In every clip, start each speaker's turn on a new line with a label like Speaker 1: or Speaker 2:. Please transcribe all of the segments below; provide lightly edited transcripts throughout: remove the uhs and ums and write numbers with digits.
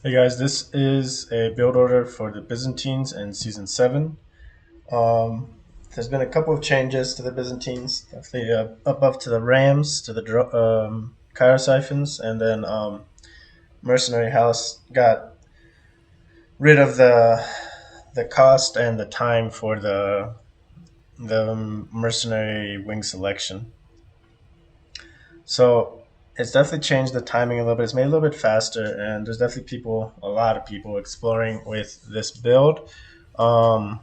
Speaker 1: Hey guys, this is a build order for the Byzantines in Season 7. Um, there's been a couple of changes to the Byzantines, definitely above to the Rams, to the Chirosyphons, and then Mercenary House got rid of the cost and the time for the Mercenary Wing selection. So it's definitely changed the timing a little bit. It's made it a little bit faster, and there's definitely a lot of people exploring with this build. Um,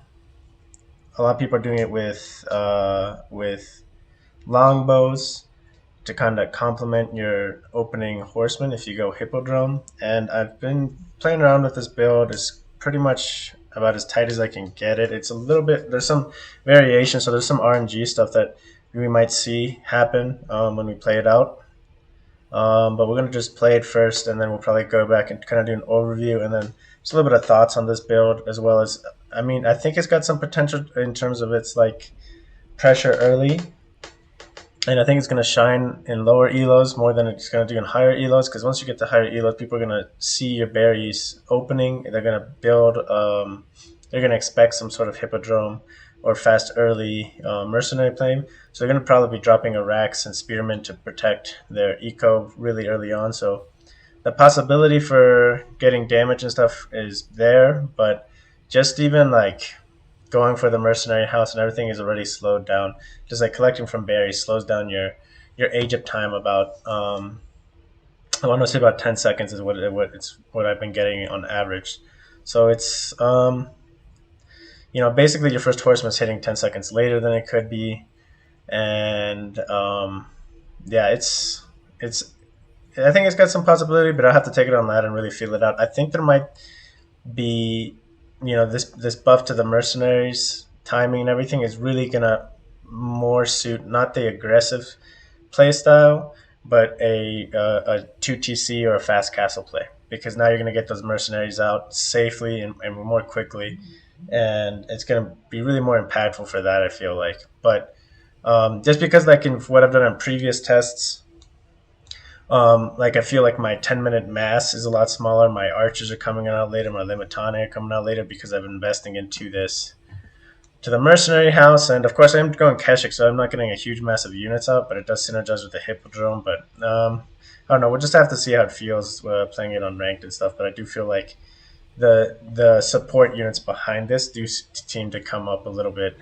Speaker 1: a lot of people are doing it with longbows to kind of complement your opening horseman if you go hippodrome. And I've been playing around with this build. It's pretty much about as tight as I can get it. It's a little bit, there's some variation, so there's some RNG stuff that we might see happen when we play it out. But we're going to just play it first, and then we'll probably go back and kind of do an overview, and then just a little bit of thoughts on this build, as well as, I mean, I think it's got some potential in terms of its like pressure early, and I think it's going to shine in lower elos more than it's going to do in higher elos, because once you get to higher elos, people are going to see your berries opening. They're going to build, they're going to expect some sort of hippodrome or fast early mercenary plane. So they're going to probably be dropping a Rax and Spearman to protect their eco really early on. So the possibility for getting damage and stuff is there, but just even like going for the mercenary house and everything is already slowed down. Just like collecting from berries slows down your age up time about I want to say about 10 seconds is what I've been getting on average. So it's basically your first horseman's hitting 10 seconds later than it could be, and yeah, it's I think it's got some possibility, but I have to take it on that and really feel it out. I think there might be, this buff to the mercenaries timing and everything is really gonna more suit not the aggressive play style, but a 2TC or a fast castle play, because now you're gonna get those mercenaries out safely and more quickly, and it's gonna be really more impactful for that. I feel like, but just because like in what I've done in previous tests, like I feel like my 10-minute mass is a lot smaller. My archers are coming out later. My limitane are coming out later because I've been investing into this to the mercenary house, and of course I'm going Keshik, so I'm not getting a huge massive units out, but it does synergize with the hippodrome. But I don't know. We'll just have to see how it feels playing it on ranked and stuff. But I do feel like the support units behind this do seem to come up a little bit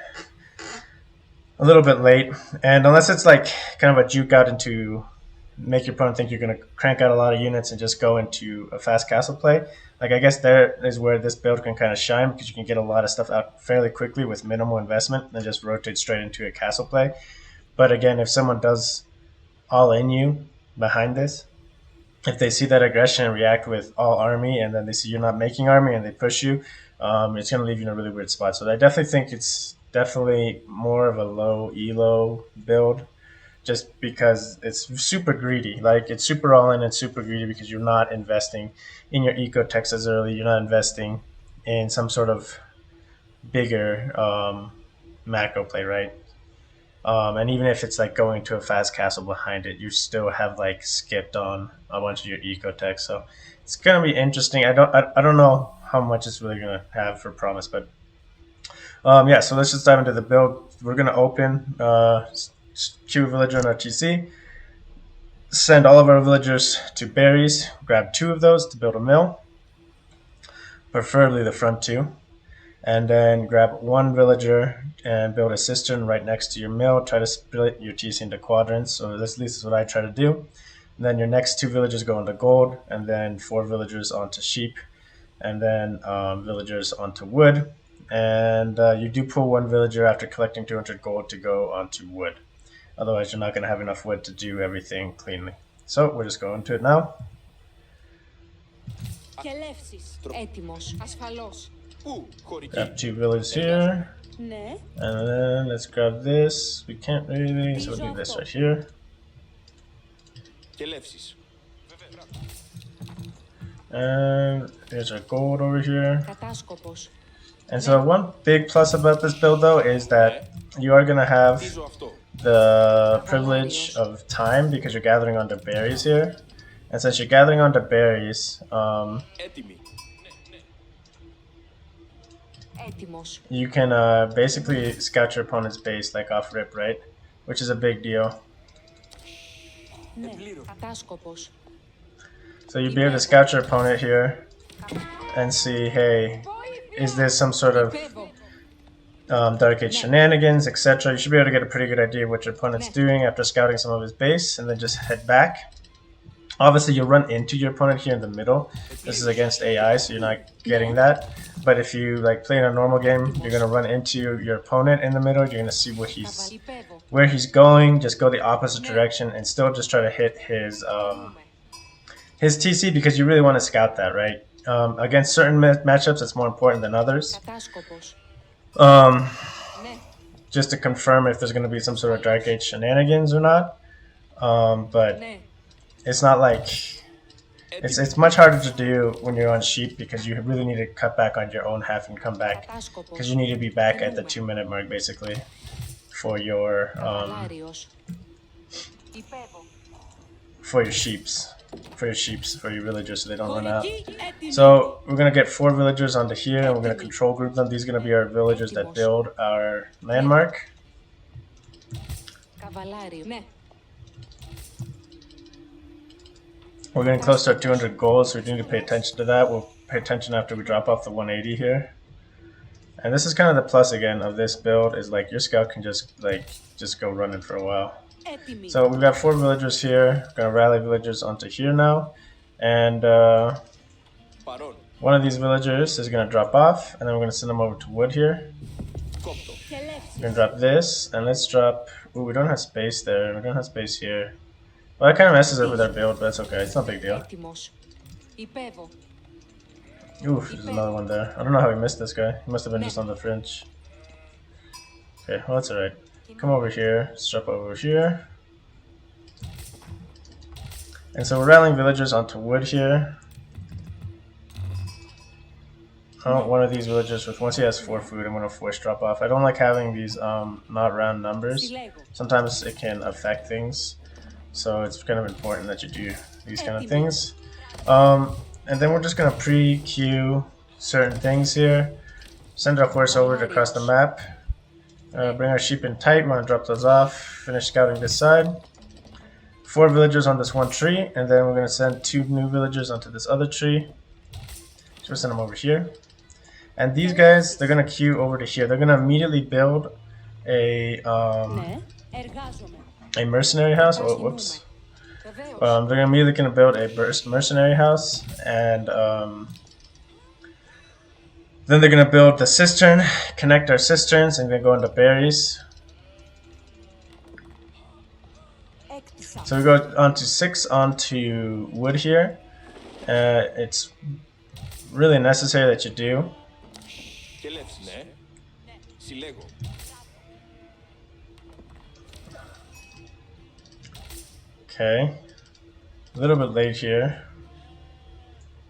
Speaker 1: late, and unless it's like kind of a juke out into make your opponent think you're going to crank out a lot of units and just go into a fast castle play. Like, I guess there is where this build can kind of shine, because you can get a lot of stuff out fairly quickly with minimal investment and just rotate straight into a castle play. But again, if someone does all in you behind this, if they see that aggression and react with all army, and then they see you're not making army and they push you, it's going to leave you in a really weird spot. So I definitely think it's definitely more of a low elo build, just because it's super greedy. Like, it's super all in and super greedy because you're not investing in your eco techs as early. You're not investing in some sort of bigger macro play, right? And even if it's like going to a fast castle behind it, you still have like skipped on a bunch of your eco techs. So it's gonna be interesting. I don't know how much it's really gonna have for promise, but yeah. So let's just dive into the build. We're gonna open Q villager on our TC, send all of our villagers to berries, grab 2 of those to build a mill, preferably the front 2, and then grab 1 villager and build a cistern right next to your mill. Try to split your TC into quadrants, so this at least is what I try to do. And then your next 2 villagers go into gold, and then 4 villagers onto sheep, and then villagers onto wood. And you do pull 1 villager after collecting 200 gold to go onto wood. Otherwise, you're not going to have enough wood to do everything cleanly. So we'll just go into it now. Grab 2 villagers here. And then let's grab this. We can't really, so we'll do this right here. And there's our gold over here. And so one big plus about this build, though, is that you are going to have the privilege of time because you're gathering onto berries here. And since you're gathering onto berries, you can basically scout your opponent's base like off rip, right? Which is a big deal. So you'd be able to scout your opponent here and see, hey, is this some sort of Dark Age shenanigans, etc. You should be able to get a pretty good idea of what your opponent's doing after scouting some of his base, and then just head back. Obviously, you'll run into your opponent here in the middle. This is against AI, so you're not getting that. But if you like play in a normal game, you're gonna run into your opponent in the middle. You're gonna see where he's going. Just go the opposite direction and still just try to hit his TC, because you really want to scout that, right? Against certain matchups, it's more important than others. Just to confirm if there's going to be some sort of Dark Age shenanigans or not. But it's not like it's much harder to do when you're on sheep, because you really need to cut back on your own half and come back, because you need to be back at the 2-minute mark basically for your sheeps. For your villagers, so they don't run out. So we're gonna get 4 villagers onto here, and we're gonna control group them. These are gonna be our villagers that build our landmark. We're getting close to our 200 goals, so we need to pay attention to that. We'll pay attention after we drop off the 180 here. And this is kind of the plus again of this build, is like your scout can just go running for a while. So we've got 4 villagers here. We're gonna rally villagers onto here now, and one of these villagers is gonna drop off, and then we're gonna send them over to wood here. We're gonna drop this, and let's drop. Ooh, we don't have space there. We don't have space here. Well, that kind of messes up with our build, but that's okay. It's no big deal. Oof, there's another one there. I don't know how we missed this guy. He must have been just on the fringe. Okay, well that's alright. Come over here, let's drop over here. And so we're rallying villagers onto wood here. I want one of these villagers with, once he has 4 food, I'm going to force drop off. I don't like having these not round numbers. Sometimes it can affect things. So it's kind of important that you do these kind of things. And then we're just going to pre-queue certain things here. Send our horse over to cross the map. Bring our sheep in tight. We want to drop those off. Finish scouting this side. 4 villagers on this one tree, and then we're going to send 2 new villagers onto this other tree. So we'll send them over here. And these guys, they're going to queue over to here. They're going to immediately build a mercenary house. Oh, whoops. They're immediately going to build a mercenary house, and then they're going to build the cistern, connect our cisterns, and then go into berries. So we go onto 6 onto wood here. It's really necessary that you do. Okay. A little bit late here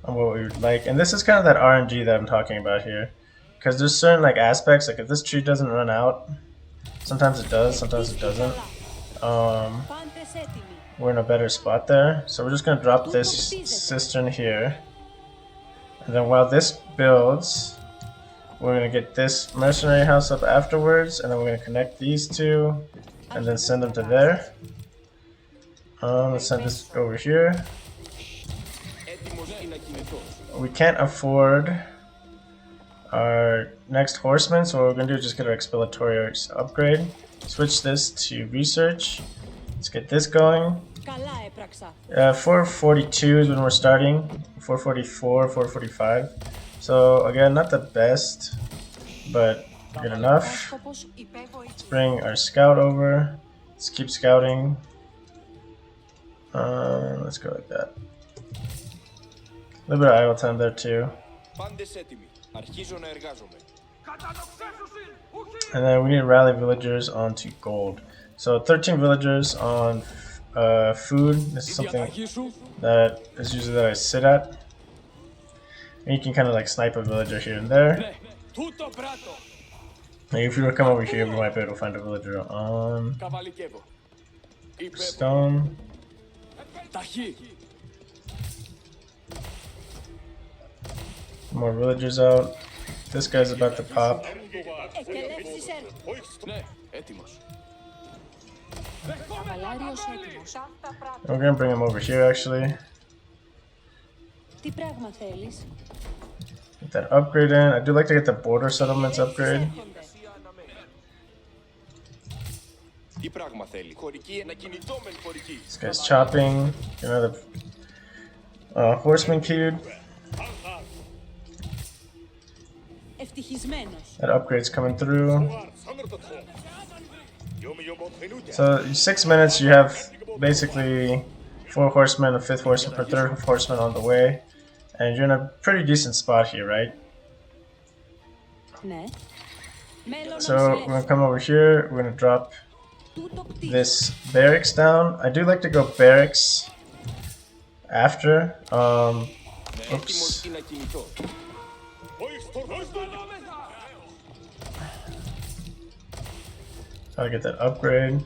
Speaker 1: on what we would like. And this is kind of that RNG that I'm talking about here. Because there's certain like aspects, like if this tree doesn't run out, sometimes it does, sometimes it doesn't. We're in a better spot there. So we're just going to drop this cistern here. And then while this builds, we're going to get this mercenary house up afterwards. And then we're going to connect these 2 and then send them to there. Let's send this over here. We can't afford our next horseman, so what we're going to do is just get our exploratorial upgrade. Switch this to research. Let's get this going. 442 is when we're starting. 444, 445. So again, not the best, but good enough. Let's bring our scout over. Let's keep scouting. Let's go like that. A little bit of idle time there too. And then we need to rally villagers onto gold. So 13 villagers on food. This is something that is usually that I sit at. And you can kind of like snipe a villager here and there. Like if you were to come over here, we might be able to find a villager on stone. Some more villagers out. This guy's about to pop. We're gonna bring him over here actually. Get that upgrade in. I do like to get the border settlements upgrade. This guy's chopping. Another horseman queued. That upgrade's coming through. So 6 minutes, you have basically 4 horsemen, a 5th horseman, or 3rd horseman on the way, and you're in a pretty decent spot here, right? So we're gonna come over here. We're gonna drop this barracks down. I do like to go barracks after. Oops. Gotta get that upgrade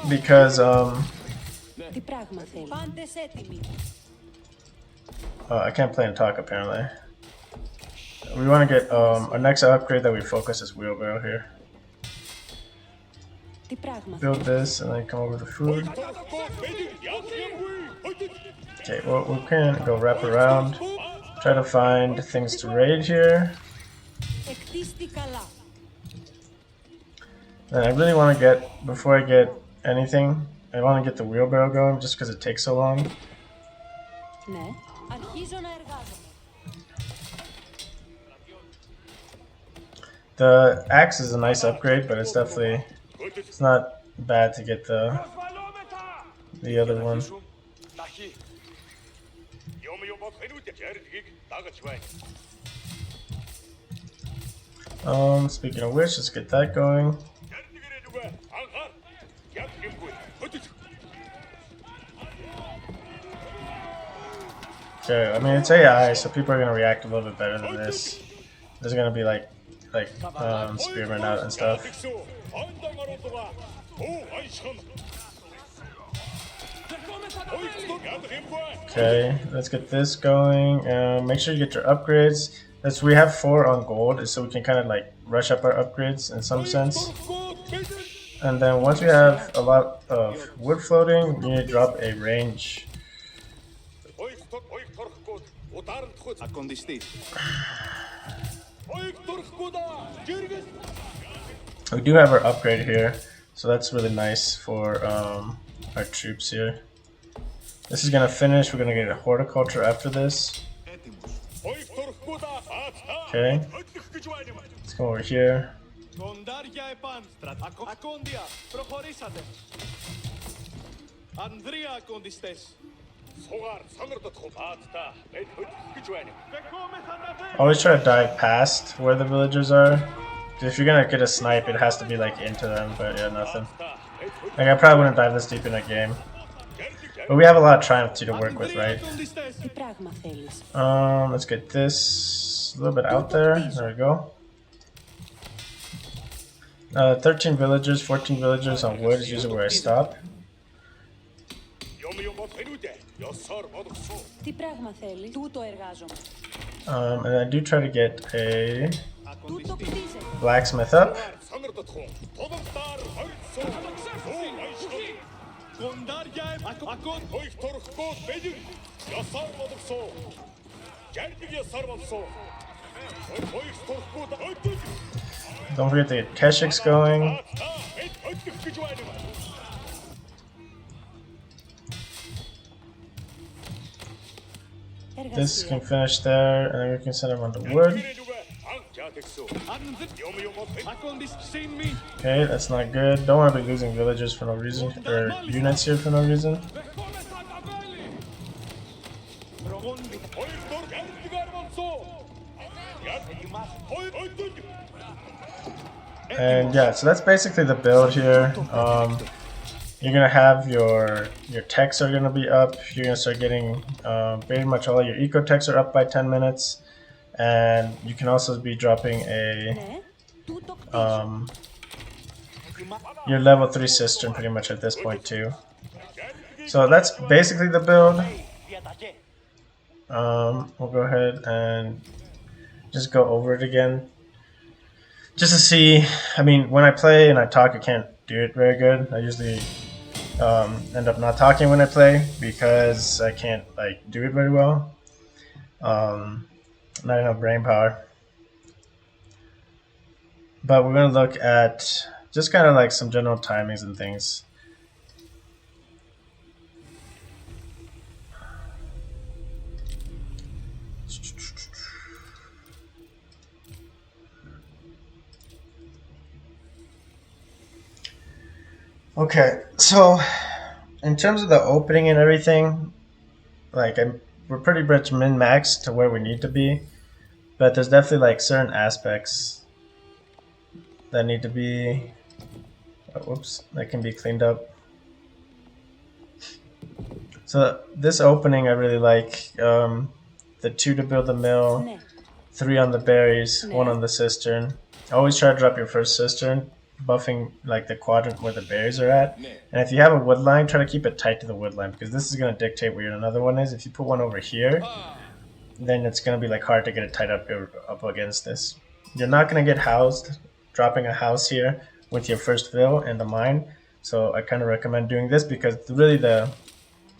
Speaker 1: because I can't play and talk apparently. We want to get our next upgrade that we focus is wheelbarrow here. Build this and then come over to food. Okay, well we can go wrap around. Try to find things to raid here. And I really want to get, before I get anything, I want to get the wheelbarrow going just because it takes so long. The axe is a nice upgrade, but it's definitely, it's not bad to get the other one. Speaking of which, let's get that going. Okay, I mean it's AI, so people are gonna react a little bit better than this. There's gonna be like spearmen out and stuff. Okay, let's get this going. Make sure you get your upgrades. We have 4 on gold, so we can kind of like rush up our upgrades in some sense. And then once we have a lot of wood floating, we need to drop a range. We do have our upgrade here, so that's really nice for our troops here. This is gonna finish. We're gonna get a horticulture after this. Okay, let's go over here. Always try to dive past where the villagers are. If you're gonna get a snipe, it has to be like into them, but yeah, nothing. Like I probably wouldn't dive this deep in a game. But we have a lot of Triumph 2 to work with, right? Let's get this a little bit out there. There we go. 13 villagers, 14 villagers on wood is usually where I stop. And I do try to get a blacksmith up. Don't forget to get Keshik's going. This can finish there, and then we can send him on the wood. Okay, that's not good. Don't want to be losing villagers for no reason, or units here for no reason. And yeah, so that's basically the build here. You're gonna have your techs are gonna be up. You're gonna start getting pretty much all your eco techs are up by 10 minutes, and you can also be dropping a your level 3 cistern pretty much at this point too. So that's basically the build. We'll go ahead and just go over it again, just to see. I mean, when I play and I talk, I can't do it very good. I usually end up not talking when I play because I can't like do it very well. Um, Not enough brain power. But we're gonna look at just kind of like some general timings and things. Okay, so in terms of the opening and everything, like we're pretty much min max to where we need to be, but there's definitely like certain aspects that need to be, whoops, that can be cleaned up. So this opening I really like. The 2 to build the mill, 3 on the berries, 1 on the cistern. Always try to drop your first cistern, buffing like the quadrant where the berries are at. And if you have a wood line, try to keep it tight to the wood line because this is going to dictate where another one is. If you put one over here, then it's going to be like hard to get it tight up against this. You're not going to get housed dropping a house here with your first fill and the mine. So I kind of recommend doing this because really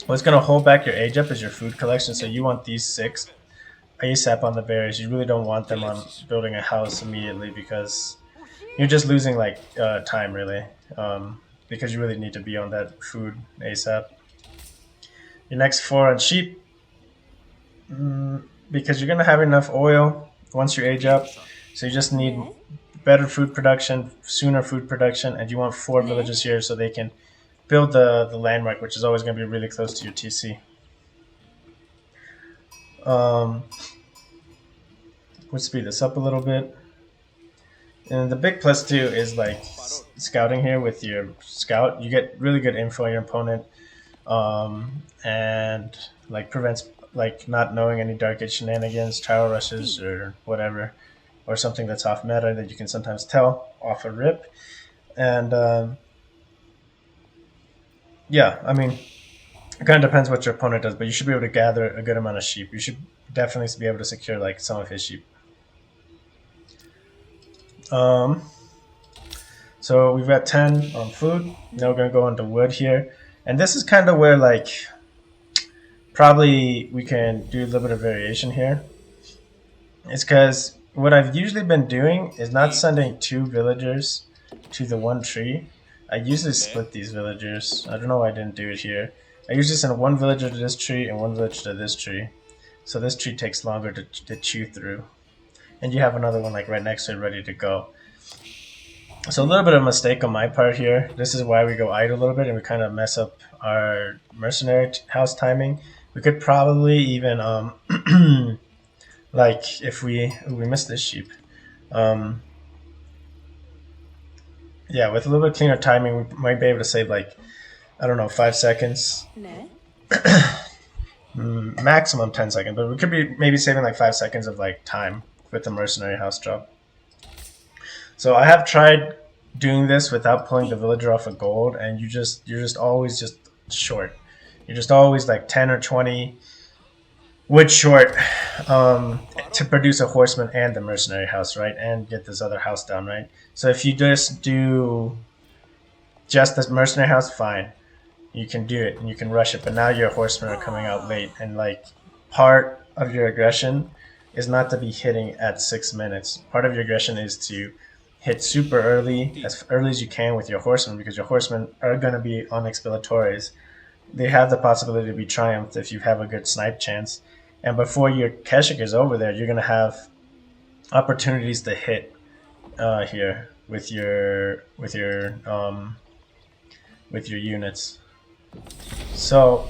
Speaker 1: what's going to hold back your age up is your food collection. So you want these 6 ASAP on the berries. You really don't want them on building a house immediately because you're just losing like time really, because you really need to be on that food ASAP. Your next 4 on sheep, because you're gonna have enough oil once you age up, so you just need better food production, sooner food production, and you want 4 villages here so they can build the landmark, which is always going to be really close to your TC. Let's speed this up a little bit. And the big plus too is like scouting here with your scout. You get really good info on your opponent, and like prevents like not knowing any dark age shenanigans, trial rushes, or whatever, or something that's off meta that you can sometimes tell off a rip. And yeah, I mean, it kind of depends what your opponent does, but you should be able to gather a good amount of sheep. You should definitely be able to secure like some of his sheep. So we've got 10 on food. Now we're gonna go into wood here, and this is kind of where like probably we can do a little bit of variation here. It's because what I've usually been doing is not sending 2 villagers to the one tree. I usually split these villagers. I don't know why I didn't do it here. I usually send 1 villager to this tree and 1 villager to this tree. So this tree takes longer to chew through. And you have another one like right next to it ready to go. So a little bit of a mistake on my part here. This is why we go idle a little bit and we kind of mess up our mercenary house timing. We could probably even like if we missed this sheep. Yeah, with a little bit cleaner timing, we might be able to save like, I don't know, 5 seconds. Maximum 10 seconds, but we could be maybe saving like 5 seconds of like time with the mercenary house drop. So I have tried doing this without pulling the villager off of gold, and you're just always just short. You're just always like 10 or 20 wood short to produce a horseman and the mercenary house, right? And get this other house down, right? So if you just do just this mercenary house, fine. You can do it and you can rush it, but now your horsemen are coming out late, and like part of your aggression is not to be hitting at 6 minutes. Part of your aggression is to hit super early as you can with your horsemen, because your horsemen are going to be on expilatories. They have the possibility to be triumphed if you have a good snipe chance. And before your Keshik is over there, you're going to have opportunities to hit here with your units. So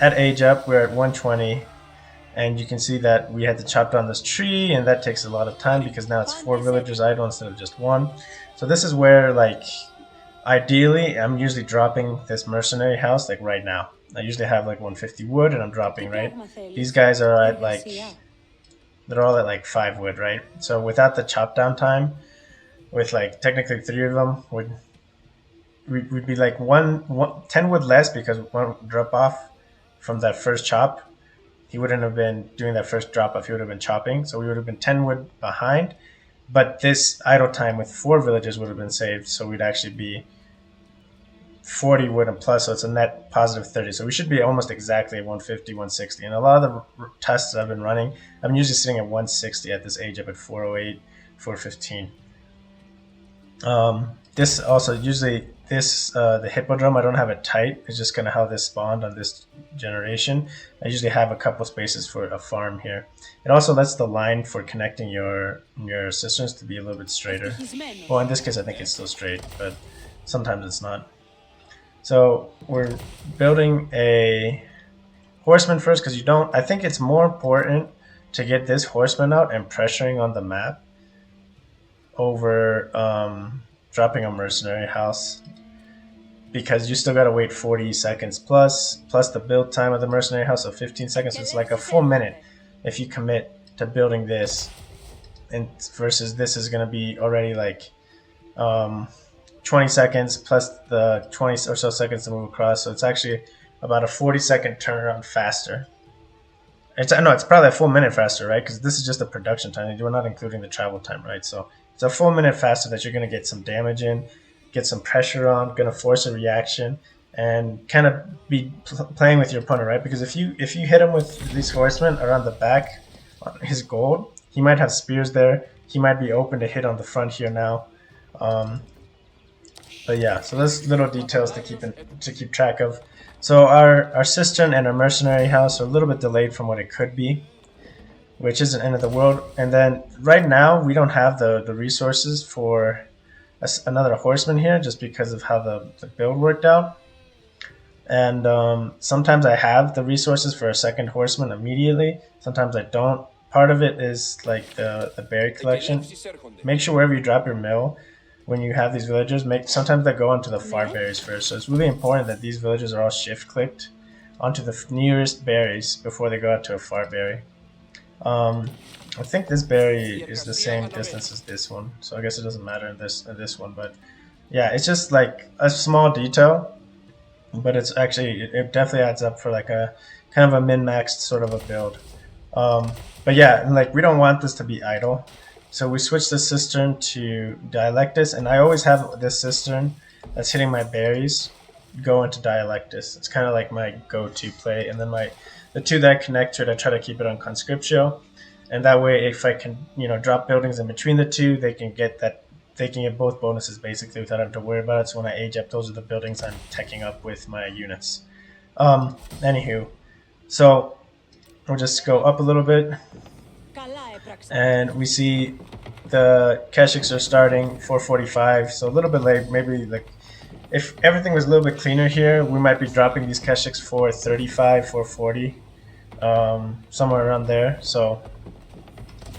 Speaker 1: at age up, we're at 120, and you can see that we had to chop down this tree, and that takes a lot of time because now it's 4 villagers idle instead of just 1. So this is where, like, ideally, I'm usually dropping this mercenary house like right now. I usually have like 150 wood, and I'm dropping, right? These guys are at like, they're all at like 5 wood, right? So without the chop down time, with like technically 3 of them, we'd be like 10 wood less because one drop off from that first chop. he wouldn't have been doing that first drop off. He would have been chopping, so we would have been 10 wood behind. But this idle time with 4 villages would have been saved, so we'd actually be 40 wood and plus, so it's a net positive 30. So we should be almost exactly at 150, 160. And a lot of the tests I've been running, I'm usually sitting at 160 at this age up at 408, 415. This also usually the hippodrome, I don't have it tight. It's just kind of how this spawned on this generation. I usually have a couple spaces for a farm here. It also lets the line for connecting your cisterns to be a little bit straighter. Well, in this case, I think it's still straight, but sometimes it's not. So we're building a horseman first because I think it's more important to get this horseman out and pressuring on the map over dropping a mercenary house, because you still gotta wait 40 seconds plus the build time of the mercenary house of 15 seconds. So it's like a full minute if you commit to building this, and versus this is gonna be already like 20 seconds plus the 20 or so seconds to move across. So it's actually about a 40-second turnaround faster. It's probably a full minute faster, right? Because this is just the production time. We're not including the travel time, right? So it's a full minute faster that you're going to get some damage in, get some pressure on, going to force a reaction, and kind of be playing with your opponent, right? Because if you hit him with these horsemen around the back on his gold, he might have spears there. He might be open to hit on the front here now. But yeah, so there's little details to keep track of. So our cistern and our mercenary house are a little bit delayed from what it could be, which isn't end of the world. And then right now we don't have the resources for another horseman here, just because of how the build worked out. And sometimes I have the resources for a second horseman immediately. Sometimes I don't. Part of it is like the berry collection. Make sure wherever you drop your mill, when you have these villagers, sometimes they go onto the far berries first. So it's really important that these villagers are all shift clicked onto the nearest berries before they go out to a far berry. I think this berry is the same distance as this one, so I guess it doesn't matter in this one. But yeah, it's just like a small detail, but it's actually it definitely adds up for like a kind of a min-maxed sort of a build. But yeah, like we don't want this to be idle. So we switched the cistern to Dialectus, and I always have this cistern that's hitting my berries go into Dialectus. It's kind of like my go-to play, and then the two that I connect to it, I try to keep it on Conscriptio, and that way if I can drop buildings in between the two, they can get both bonuses basically without having to worry about it. So when I age up, those are the buildings I'm teching up with my units. Anywho, so we'll just go up a little bit. And we see the Keshiks are starting 445, so a little bit late. Maybe like if everything was a little bit cleaner here, we might be dropping these Keshiks 435, 440, somewhere around there. So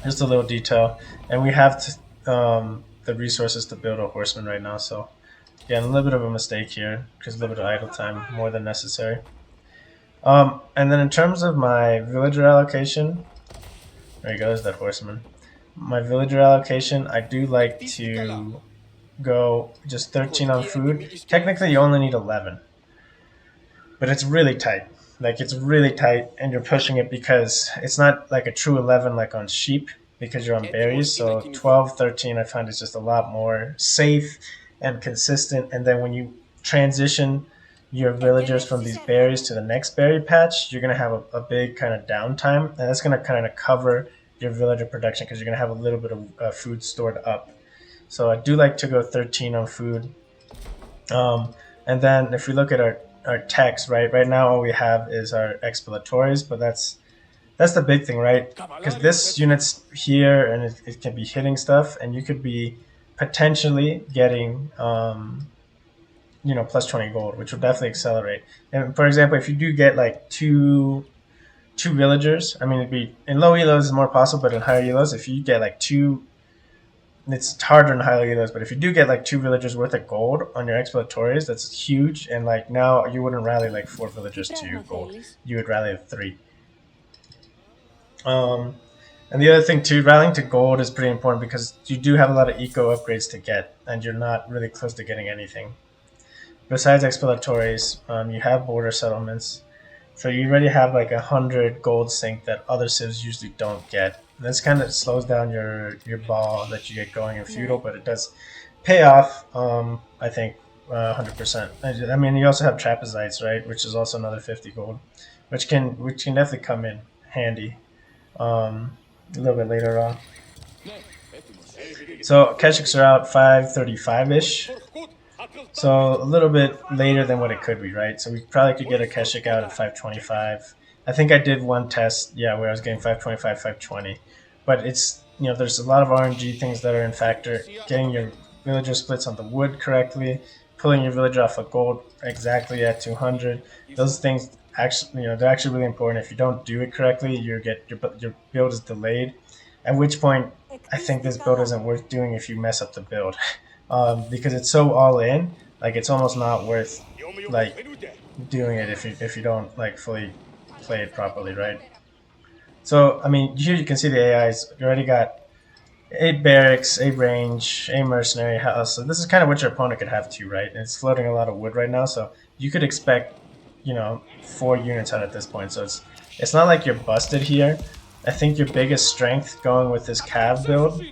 Speaker 1: just a little detail, and we have the resources to build a horseman right now. So again, a little bit of a mistake here because a little bit of idle time more than necessary. And then in terms of my villager allocation. There you go, there's that horseman. My villager allocation, I do like to go just 13 on food. Technically, you only need 11. But it's really tight. Like, it's really tight, and you're pushing it because it's not like a true 11 like on sheep, because you're on berries. So 12, 13, I find is just a lot more safe and consistent. And then when you transition your villagers from these berries to the next berry patch, you're going to have a big kind of downtime, and that's going to kind of cover your villager production because you're going to have a little bit of food stored up. So I do like to go 13 on food. And then if we look at our techs, right now all we have is our exploratores, but that's the big thing, right? Because this unit's here and it can be hitting stuff, and you could be potentially getting plus 20 gold, which will definitely accelerate. And for example, if you do get like two villagers, I mean, it'd be in low elos is more possible, but in higher elos, if you get like it's harder in higher elos, but if you do get like 2 villagers worth of gold on your exploratores, that's huge. And like now you wouldn't rally like 4 villagers to gold, you would rally 3. And the other thing too, rallying to gold is pretty important because you do have a lot of eco upgrades to get, and you're not really close to getting anything. Besides exploratores, you have border settlements. So you already have like 100 gold sink that other civs usually don't get. And this kind of slows down your ball that you get going in feudal, but it does pay off. I think 100%. I mean, you also have trapezites, right, which is also another 50 gold, which can definitely come in handy a little bit later on. So Keshiks are out 535 ish. So a little bit later than what it could be, right? So we probably could get a Keshik out at 525. I think I did one test, yeah, where I was getting 525, 520. But it's, there's a lot of RNG things that are in factor. Getting your villager splits on the wood correctly, pulling your villager off of gold exactly at 200. Those things actually, they're actually really important. If you don't do it correctly, your build is delayed. At which point, I think this build isn't worth doing if you mess up the build. Because it's so all in, like it's almost not worth like doing it if you don't like fully play it properly, right? So I mean, here you can see the AIs. You already got 8 barracks, 8 range, 8 mercenary house. So this is kind of what your opponent could have too, right? And it's floating a lot of wood right now, so you could expect 4 units out at this point. So it's not like you're busted here. I think your biggest strength going with this cav build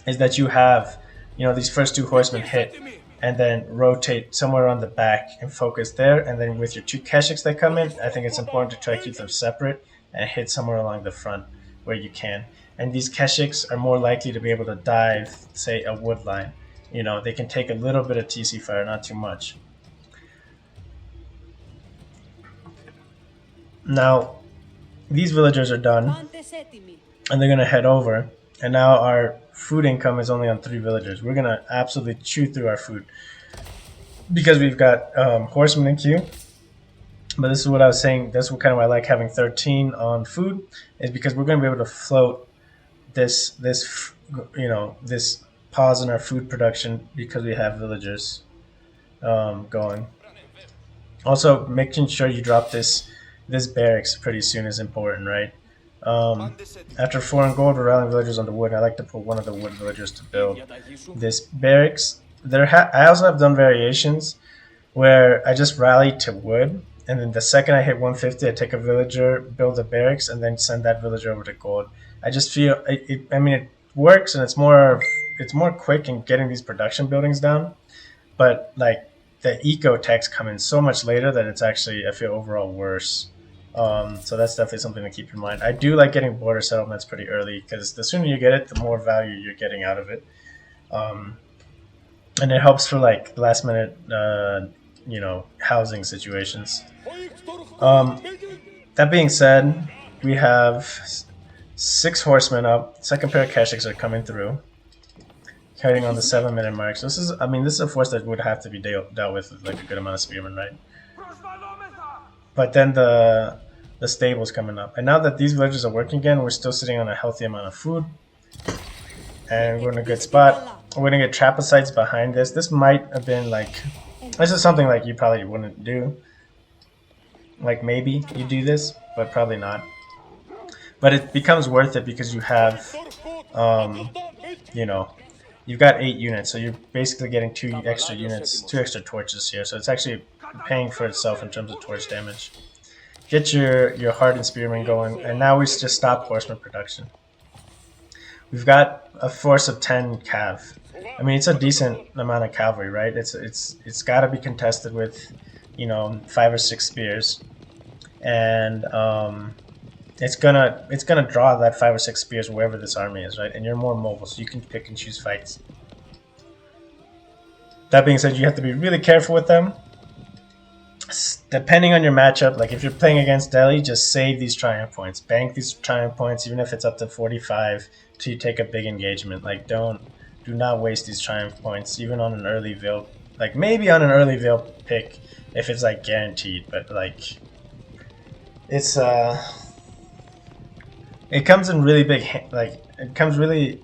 Speaker 1: is that you have these first 2 horsemen hit and then rotate somewhere on the back and focus there. And then with your 2 Keshiks that come in, I think it's important to try to keep them separate and hit somewhere along the front where you can. And these Keshiks are more likely to be able to dive, say, a wood line. They can take a little bit of TC fire, not too much. Now, these villagers are done, and they're going to head over. And now our food income is only on 3 villagers. We're going to absolutely chew through our food because we've got horsemen in queue. But this is what I was saying. That's what kind of why I like having 13 on food, is because we're going to be able to float this pause in our food production because we have villagers going. Also, making sure you drop this barracks pretty soon is important, right? After 4 in gold, we're rallying villagers on the wood. I like to put one of the wood villagers to build this barracks. I also have done variations where I just rally to wood, and then the second I hit 150, I take a villager, build a barracks, and then send that villager over to gold. I just feel it works, and it's more quick in getting these production buildings down. But like the eco techs come in so much later that it's actually, I feel, overall worse. So that's definitely something to keep in mind. I do like getting border settlements pretty early because the sooner you get it, the more value you're getting out of it. And it helps for like last minute, housing situations. That being said, we have 6 horsemen up. Second pair of Keshiks are coming through, carrying on the 7-minute mark. So this is a force that would have to be dealt with like a good amount of spearmen, right? But then the stable's coming up. And now that these villagers are working again, we're still sitting on a healthy amount of food. And we're in a good spot. We're going to get trapezites behind this. This might have been like... This is something like you probably wouldn't do. Like maybe you do this, but probably not. But it becomes worth it because you have... you've got 8 units. So you're basically getting 2 extra units, 2 extra torches here. So it's actually paying for itself in terms of torch damage. Get your hardened spearmen going, and now we just stop horseman production. We've got a force of 10 cav. I mean, it's a decent amount of cavalry, right? It's got to be contested with, 5 or 6 spears, and it's gonna draw that 5 or 6 spears wherever this army is, right? And you're more mobile, so you can pick and choose fights. That being said, you have to be really careful with them. Depending on your matchup, like if you're playing against Delhi, just save these triumph points. Bank these triumph points, even if it's up to 45, till you take a big engagement. Like do not waste these triumph points, even on an early veil. Like maybe on an early veil pick, if it's like guaranteed, but like it's it comes in really big, it comes really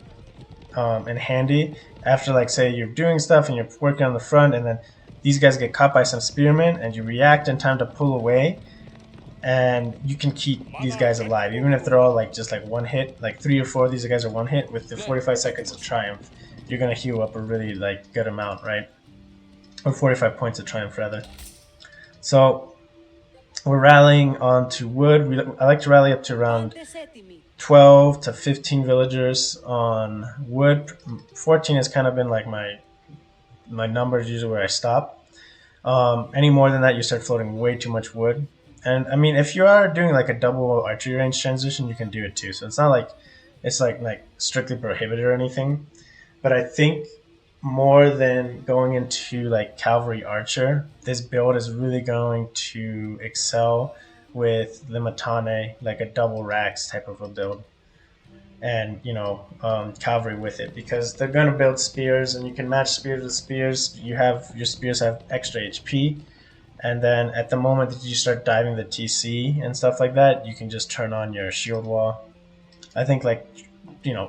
Speaker 1: in handy after, like, say you're doing stuff and you're working on the front, and then these guys get caught by some spearmen, and you react in time to pull away, and you can keep these guys alive, even if they're all like just like one hit. Like 3 or 4 of these guys are one hit. With the 45 seconds of triumph, you're gonna heal up a really like good amount, right? Or 45 points of triumph rather. So we're rallying onto wood. I like to rally up to around 12 to 15 villagers on wood. 14 has kind of been like my numbers usually where I stop. Any more than that, you start floating way too much wood. And I mean, if you are doing like a double archery range transition, you can do it too. So it's not like it's like strictly prohibited or anything. But I think more than going into like cavalry archer, this build is really going to excel with the Matane, like a double racks type of a build, and cavalry with it, because they're going to build spears and you can match spears with spears. You have your spears have extra HP, and then at the moment that you start diving the TC and stuff like that, you can just turn on your shield wall. I think like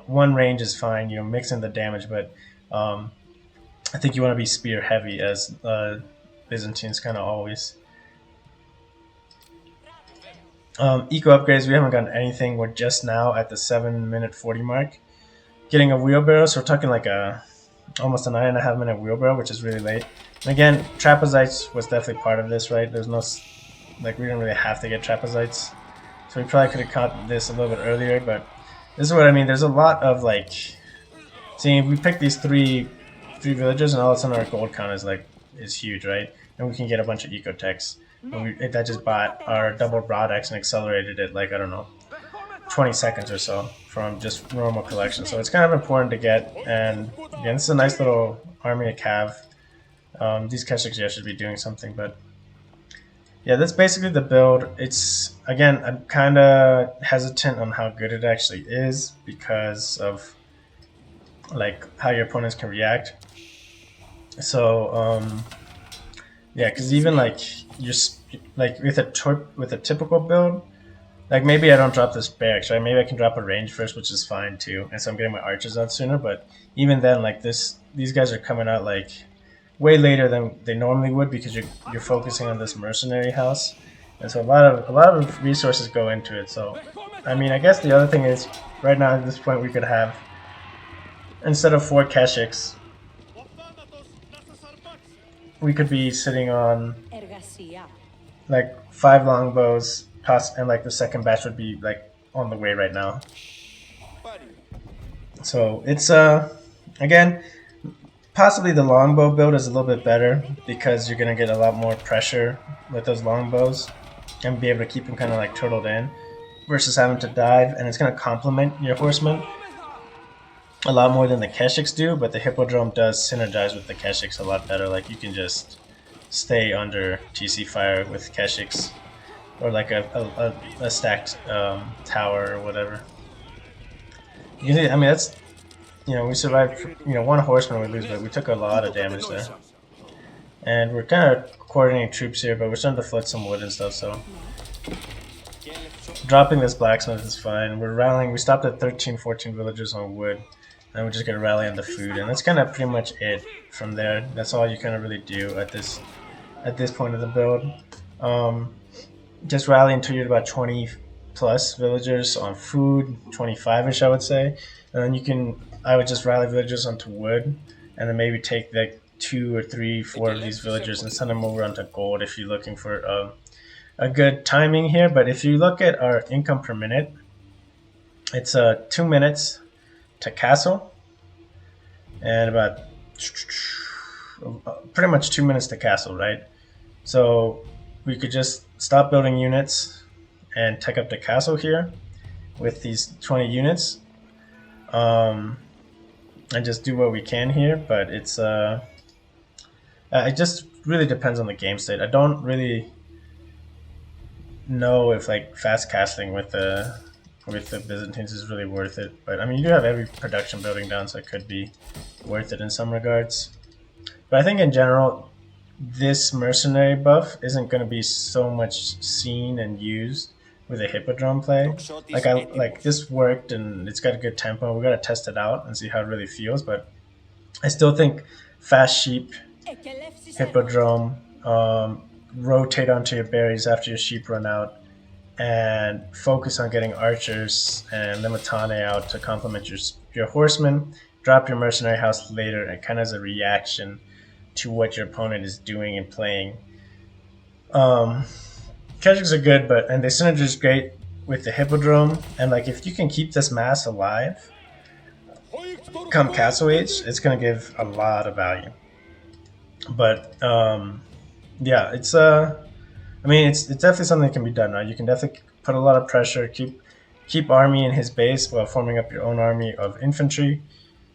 Speaker 1: one range is fine, mix in the damage, but I think you want to be spear heavy, as Byzantines kind of always. Eco upgrades, we haven't gotten anything. We're just now at the 7-minute 40 mark. Getting a wheelbarrow, so we're talking like almost a 9.5 minute wheelbarrow, which is really late. And again, trapezites was definitely part of this, right? There's no, we didn't really have to get trapezites. So we probably could have caught this a little bit earlier, but this is what I mean. There's a lot of see, if we pick these three villagers, and all of a sudden our gold count is huge, right? And we can get a bunch of eco techs. And that just bought our double broad X and accelerated it I don't know, 20 seconds or so from just normal collection. So it's kind of important to get. And again, this is a nice little army of cav. These Keshiks here should be doing something, but yeah, that's basically the build. It's, again, I'm kind of hesitant on how good it actually is because of how your opponents can react. So yeah, because even with a typical build, maybe I don't drop this barracks, right? Maybe I can drop a range first, which is fine too, and so I'm getting my archers out sooner. But even then, these guys are coming out way later than they normally would, because you're focusing on this mercenary house, and so a lot of resources go into it. So I mean, I guess the other thing is, right now at this point we could have, instead of 4 Keshiks, we could be sitting on 5 longbows, and the second batch would be on the way right now. So it's again, possibly the longbow build is a little bit better because you're gonna get a lot more pressure with those longbows and be able to keep them kind of turtled in, versus having to dive, and it's gonna complement your horsemen a lot more than the Keshiks do. But the hippodrome does synergize with the Keshiks a lot better. You can just stay under TC fire with Keshiks, or a stacked tower or whatever. You see, I mean, that's, we survived. One horseman we lose, but we took a lot of damage there. And we're kind of coordinating troops here, but we're starting to flood some wood and stuff. So dropping this blacksmith is fine. We're rallying. We stopped at 13, 14 villagers on wood. And we're just going to rally on the food, and that's kind of pretty much it from there. That's all you kind of really do at this point of the build. Just rally until you're about 20 plus villagers on food, 25ish I would say, and then I would just rally villagers onto wood, and then maybe take 2 or 3, 4 of these villagers and send them over onto gold if you're looking for a good timing here. But if you look at our income per minute, it's 2 minutes to castle, and about pretty much 2 minutes to castle, right? So we could just stop building units and take up the castle here with these 20 units, and just do what we can here. But it's it just really depends on the game state. I don't really know if fast castling with the Byzantines is really worth it, but I mean, you do have every production building down, so it could be worth it in some regards. But I think in general, this mercenary buff isn't going to be so much seen and used with a hippodrome play. This worked, and it's got a good tempo. We got to test it out and see how it really feels. But I still think fast sheep, hippodrome, rotate onto your berries after your sheep run out, and focus on getting archers and Limitane out to complement your horsemen. Drop your mercenary house later, and kind of as a reaction to what your opponent is doing and playing. Keshik's are good, and they synergize great with the hippodrome. And like if you can keep this mass alive, come castle age, it's gonna give a lot of value. But yeah, it's I mean, it's definitely something that can be done. Right, you can definitely put a lot of pressure, keep army in his base while forming up your own army of infantry.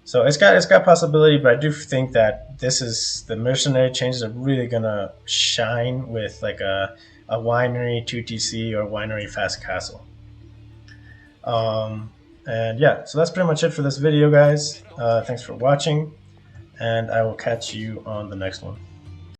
Speaker 1: So it's got possibility, but I do think that this is the mercenary changes are really gonna shine with like a winery 2TC or winery fast castle. And yeah, so that's pretty much it for this video, guys. Thanks for watching, and I will catch you on the next one.